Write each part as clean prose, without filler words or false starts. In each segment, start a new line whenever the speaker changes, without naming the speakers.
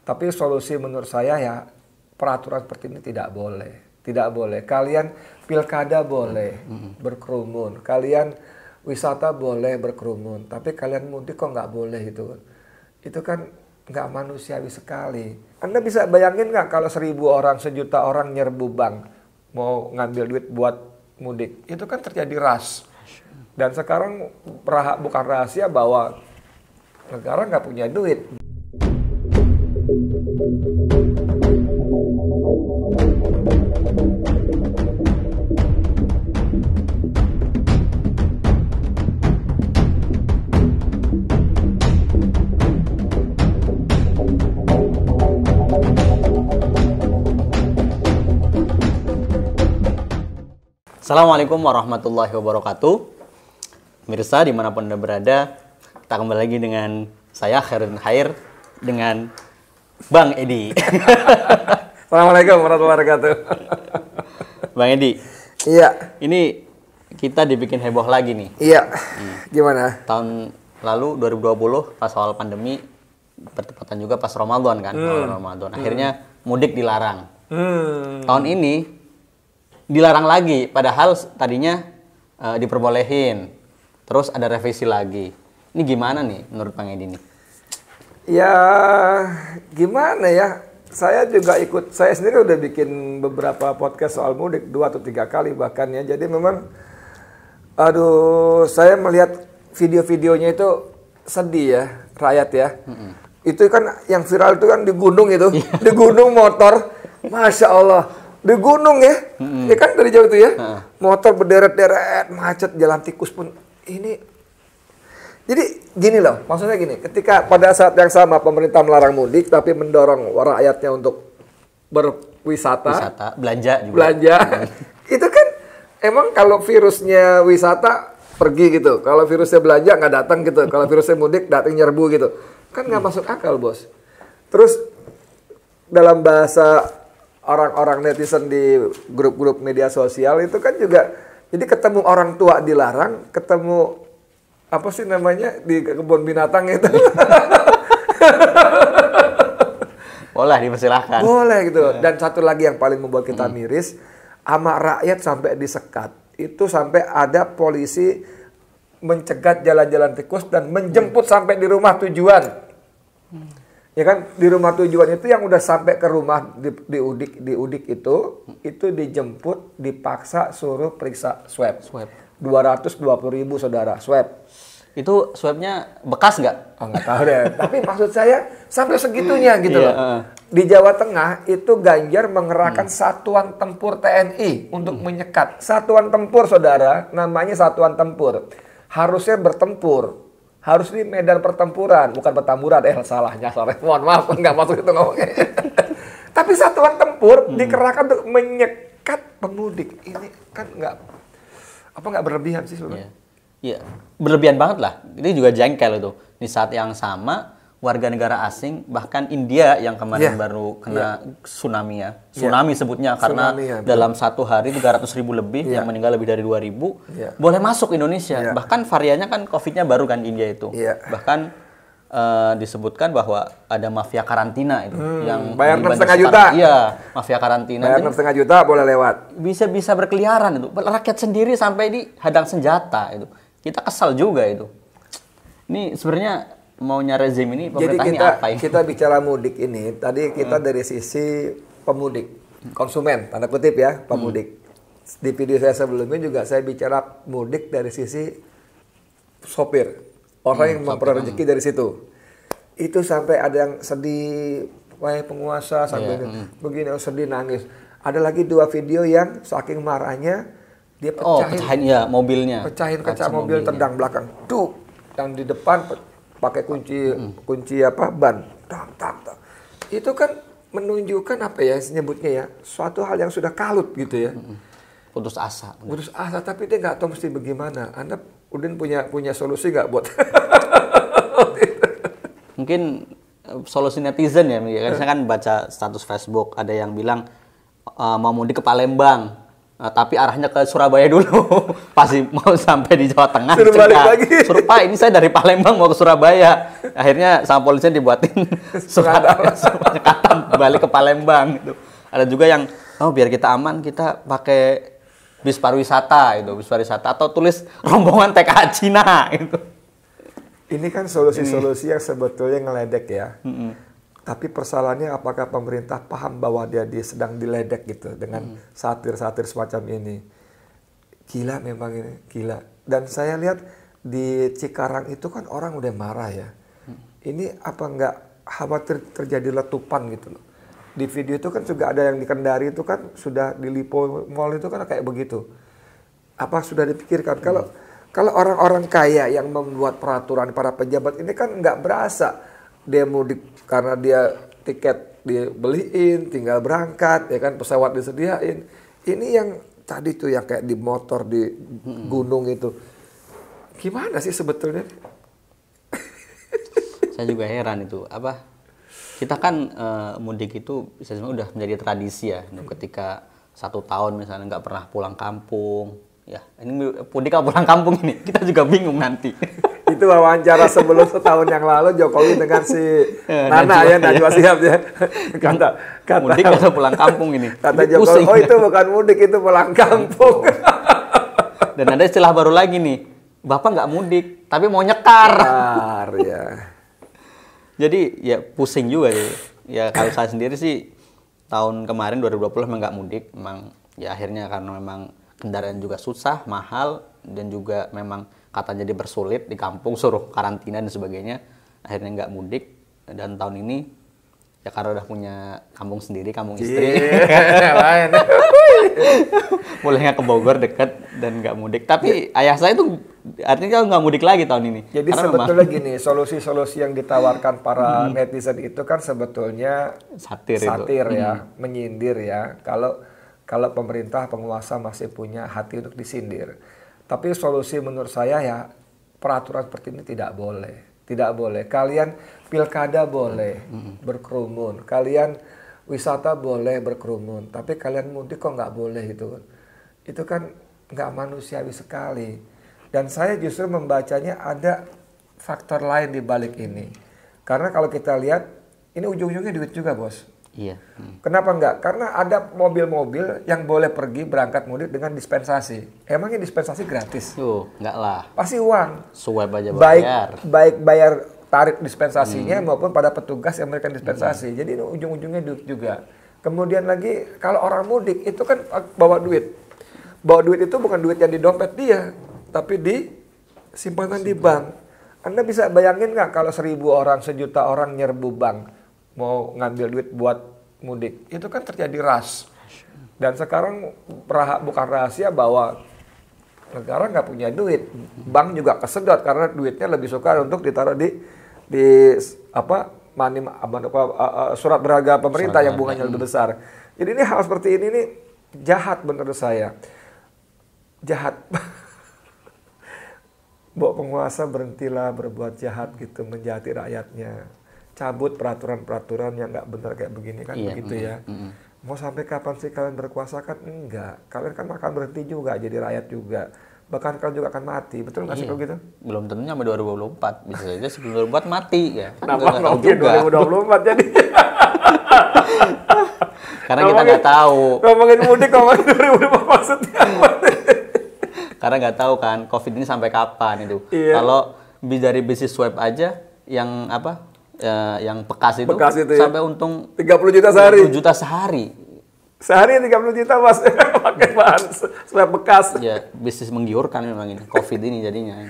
Tapi solusi menurut saya ya peraturan seperti ini tidak boleh. Tidak boleh. Kalian pilkada boleh berkerumun. Kalian wisata boleh berkerumun. Tapi kalian mudik kok nggak boleh itu. Itu kan nggak manusiawi sekali. Anda bisa bayangin nggak kalau 1.000 orang, 1.000.000 orang nyerbu bank mau ngambil duit buat mudik. Itu kan terjadi rush. Dan sekarang bukan rahasia bahwa negara nggak punya duit.
Assalamualaikum warahmatullahi wabarakatuh. Mirsa dimanapun Anda berada, kita kembali lagi dengan saya Khairudin Khair dengan Bang Edi.
Assalamualaikum warahmatullahi wabarakatuh.
Bang Edi.
Iya.
Ini kita dibikin heboh lagi nih.
Iya. Gimana?
Tahun lalu 2020 pas awal pandemi bertepatan juga pas Ramadan kan, awal Ramadan. Akhirnya mudik dilarang. Tahun ini dilarang lagi, padahal tadinya diperbolehin. Terus ada revisi lagi. Ini gimana nih menurut Bang Edi nih?
Ya gimana ya? Saya juga ikut, saya sendiri udah bikin beberapa podcast soal mudik 2 atau 3 kali bahkan ya. Jadi memang, saya melihat video-videonya itu sedih ya, rakyat ya. Itu kan yang viral itu kan di gunung itu, di gunung motor, Masya Allah. Di gunung ya, ya kan dari jauh itu ya, motor berderet-deret, macet, jalan tikus pun ini. Jadi gini loh, maksudnya gini, ketika pada saat yang sama pemerintah melarang mudik, tapi mendorong rakyatnya untuk berwisata,
belanja juga.
Itu kan emang kalau virusnya wisata pergi gitu, kalau virusnya belanja nggak datang gitu, kalau virusnya mudik datang nyerbu gitu, kan nggak masuk akal bos. Terus dalam bahasa orang-orang netizen di grup-grup media sosial itu kan juga, jadi ketemu orang tua dilarang, ketemu apa sih namanya di kebun binatang itu.
Boleh dipersilahkan.
Boleh gitu. Dan satu lagi yang paling membuat kita miris, sama rakyat sampai disekat. Itu sampai ada polisi mencegat jalan-jalan tikus dan menjemput sampai di rumah tujuan. Ya kan, di rumah tujuan itu yang udah sampai ke rumah di Udik itu dijemput, dipaksa suruh periksa swab. 220.000 saudara, swab.
Itu swabnya bekas nggak?
Oh, nggak tahu deh. Tapi maksud saya sampai segitunya gitu loh. Di Jawa Tengah itu Ganjar mengerahkan satuan tempur TNI untuk menyekat. Satuan tempur saudara, namanya satuan tempur. Harusnya bertempur. Harus di medan pertempuran, bukan pertempuran. Salahnya. Mohon maaf, nggak masuk itu ngomongnya. Tapi satuan tempur dikerahkan untuk menyekat pemudik. Ini kan nggak berlebihan sih sebenarnya.
Iya, berlebihan banget lah. Ini juga jengkel itu. Di saat yang sama, warga negara asing, bahkan India yang kemarin baru kena tsunami ya. Tsunami sebutnya, karena dalam satu hari 300.000 lebih, yang meninggal lebih dari 2.000, boleh masuk Indonesia. Bahkan variannya kan COVID-nya baru kan India itu. Bahkan disebutkan bahwa ada mafia karantina itu. Yang
bayar 6,5 juta.
Iya, mafia karantina.
Bayar 6,5 juta boleh lewat.
Bisa berkeliaran itu. Rakyat sendiri sampai dihadang senjata itu. Kita kesal juga itu. Ini sebenarnya maunya rezim ini pemerintah ini apa ya?
Kita bicara mudik ini, tadi kita dari sisi pemudik, konsumen, tanda kutip ya, pemudik. Di video saya sebelumnya juga saya bicara mudik dari sisi sopir, orang yang memperoleh rezeki dari situ. Itu sampai ada yang sedih, wah penguasa sampai begini, sedih nangis. Ada lagi 2 video yang saking marahnya dia
pecahin ya mobilnya.
Pecahin kaca mobil tendang belakang. Tuh, yang di depan pakai kunci ban. Tak. Itu kan menunjukkan apa ya nyebutnya ya, suatu hal yang sudah kalut gitu ya.
Putus asa.
Putus asa, tapi dia nggak tahu mesti bagaimana. Anda Udin punya solusi nggak buat?
Mungkin solusi netizen ya. Saya kan baca status Facebook ada yang bilang mau mudik ke Palembang. Tapi arahnya ke Surabaya dulu. Pasti mau sampai di Jawa Tengah.
Suruh balik lagi.
Suruh, Pak, ini saya dari Palembang mau ke Surabaya. Akhirnya sama polisian dibuatin surat penyekatan balik ke Palembang gitu. Ada juga yang biar kita aman kita pakai bis pariwisata itu, bis pariwisata atau tulis rombongan TKA Cina gitu.
Ini kan solusi-solusi yang sebetulnya ngeledek ya. Tapi persoalannya apakah pemerintah paham bahwa dia sedang diledek gitu dengan satir-satir semacam ini. Gila memang ini, gila. Dan saya lihat di Cikarang itu kan orang udah marah ya. Ini apa nggak khawatir terjadi letupan gitu loh. Di video itu kan juga ada yang di Kendari itu kan sudah di Lipo Mall itu kan kayak begitu. Apa sudah dipikirkan kalau orang-orang kaya yang membuat peraturan para pejabat ini kan nggak berasa dia mudik karena dia tiket dibeliin, tinggal berangkat, ya kan pesawat disediain. Ini yang tadi tuh yang kayak di motor di gunung itu, gimana sih sebetulnya?
Saya juga heran itu apa? Kita kan mudik itu bisa udah menjadi tradisi ya. Ketika 1 tahun misalnya nggak pernah pulang kampung, ya ini mudik apa pulang kampung ini? Kita juga bingung nanti.
Itu wawancara sebelum setahun yang lalu Jokowi dengan si Nana ya, Najwa Shihab ya. Kata
mudik atau pulang kampung ini.
Kata Jokowi, oh itu bukan mudik, itu pulang kampung.
Dan ada istilah baru lagi nih, Bapak nggak mudik, tapi mau nyekar.
Ya.
Jadi ya pusing juga sih. Ya kalau saya sendiri sih tahun kemarin 2020 memang nggak mudik, memang ya akhirnya karena memang kendaraan juga susah, mahal, dan juga memang katanya dipersulit di kampung, suruh karantina dan sebagainya, akhirnya nggak mudik. Dan tahun ini ya karena udah punya kampung sendiri, kampung istri, lain. Bolehnya ke Bogor dekat dan nggak mudik. Tapi ayah saya tuh artinya nggak mudik lagi tahun ini.
Jadi karena sebetulnya gini, solusi-solusi yang ditawarkan para netizen itu kan sebetulnya satir ya, menyindir ya. Kalau pemerintah penguasa masih punya hati untuk disindir. Tapi solusi menurut saya ya peraturan seperti ini tidak boleh. Tidak boleh. Kalian pilkada boleh berkerumun. Kalian wisata boleh berkerumun. Tapi kalian mudik kok nggak boleh gitu. Itu kan nggak manusiawi sekali. Dan saya justru membacanya ada faktor lain di balik ini. Karena kalau kita lihat ini ujung-ujungnya duit juga, Bos.
Iya.
Kenapa enggak? Karena ada mobil-mobil yang boleh pergi berangkat mudik dengan dispensasi. Emangnya dispensasi gratis?
Enggak lah.
Pasti uang.
Swipe aja bayar.
Baik bayar tarif dispensasinya maupun pada petugas yang memberikan dispensasi. Jadi ini ujung-ujungnya duit juga. Kemudian lagi kalau orang mudik itu kan bawa duit. Bawa duit itu bukan duit yang di dompet dia, tapi di simpanan di bank. Anda bisa bayangin nggak kalau 1.000 orang, 1 juta orang nyerbu bank? Mau ngambil duit buat mudik, itu kan terjadi rush. Dan sekarang bukan rahasia bahwa negara nggak punya duit, bank juga kesedot karena duitnya lebih suka untuk ditaruh di surat berharga pemerintah yang bunganya lebih besar. Jadi ini hal seperti ini nih jahat menurut saya, jahat. Bawa penguasa berhentilah berbuat jahat gitu, menjahati rakyatnya. Cabut peraturan-peraturan yang nggak benar kayak begini kan, begitu ya. Mau sampai kapan sih kalian berkuasa kan? Enggak. Kalian kan akan berhenti juga jadi rakyat juga. Bahkan kalian juga akan mati. Betul nggak sih kalau gitu?
Belum tentunya sampai 2024. Bisa saja sebelum 2024 mati ya.
Kenapa ngomongin 2024 jadi?
Karena kita nggak tahu.
Ngomongin mudik, ngomongin 2024 maksudnya apa?
Karena nggak tahu kan COVID ini sampai kapan itu.
Iya.
Kalau dari bisnis web aja yang yang bekas itu
ya?
sampai untung
30 juta sehari.
30 juta sehari.
Sehari 30 juta Mas. Pakai bahan swab bekas.
Ya, bisnis menggiurkan memang ini. Covid ini jadinya.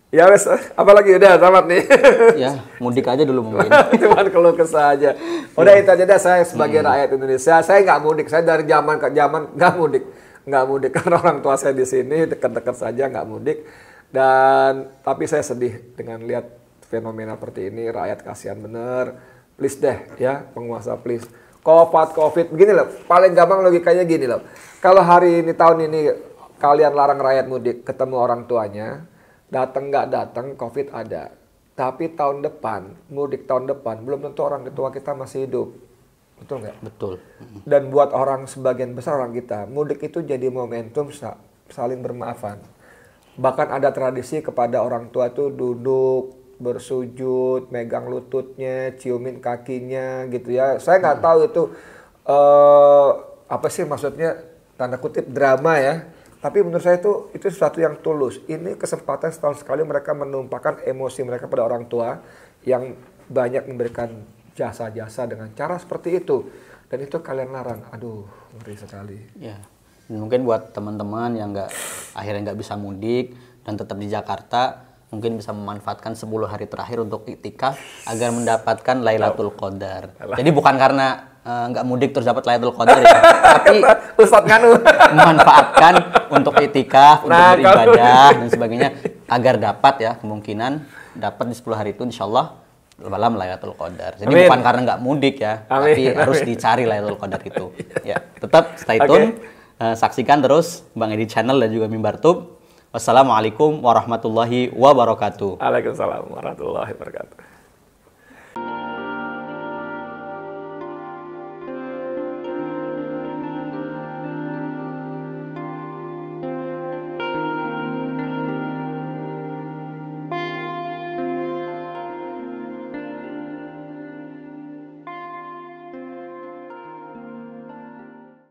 Ya wes, apalagi udah tamat nih.
Ya, mudik aja dulu mungkin.
Cuman keluh kesah aja. Udah itu aja dah, saya sebagai rakyat Indonesia, saya nggak mudik. Saya dari zaman ke zaman nggak mudik. Nggak mudik karena orang tua saya di sini dekat-dekat saja nggak mudik. Dan tapi saya sedih dengan lihat fenomena seperti ini, rakyat kasihan bener. Please deh ya, penguasa please. COVID begini loh, paling gampang logikanya gini loh. Kalau hari ini tahun ini kalian larang rakyat mudik, ketemu orang tuanya, datang nggak datang COVID ada. Tapi tahun depan, mudik tahun depan, belum tentu orang tua kita masih hidup. Betul nggak?
Betul.
Dan buat orang sebagian besar orang kita, mudik itu jadi momentum saling bermaafan. Bahkan ada tradisi kepada orang tua tuh duduk, bersujud, megang lututnya, ciumin kakinya gitu ya. Saya nggak tahu itu apa sih maksudnya, tanda kutip drama ya. Tapi menurut saya itu sesuatu yang tulus. Ini kesempatan setahun sekali mereka menumpahkan emosi mereka pada orang tua yang banyak memberikan jasa-jasa dengan cara seperti itu. Dan itu kalian larang. Aduh, ngeri sekali.
Ya. Mungkin buat teman-teman yang akhirnya nggak bisa mudik dan tetap di Jakarta, mungkin bisa memanfaatkan 10 hari terakhir untuk iktikaf agar mendapatkan Lailatul Qadar. Jadi bukan karena nggak mudik terus dapat Lailatul Qadar ya, tapi
Ustadz Nganu
memanfaatkan untuk iktikaf, untuk beribadah dan sebagainya agar dapat ya, kemungkinan dapat di 10 hari itu insyaallah malam Lailatul Qadar. Jadi bukan karena nggak mudik ya, tapi harus dicari Lailatul Qadar itu. Ya, tetap stay tune. Saksikan terus Bang Edi Channel dan juga Mimbar Tube. Wassalamualaikum warahmatullahi wabarakatuh.
Waalaikumsalam warahmatullahi wabarakatuh.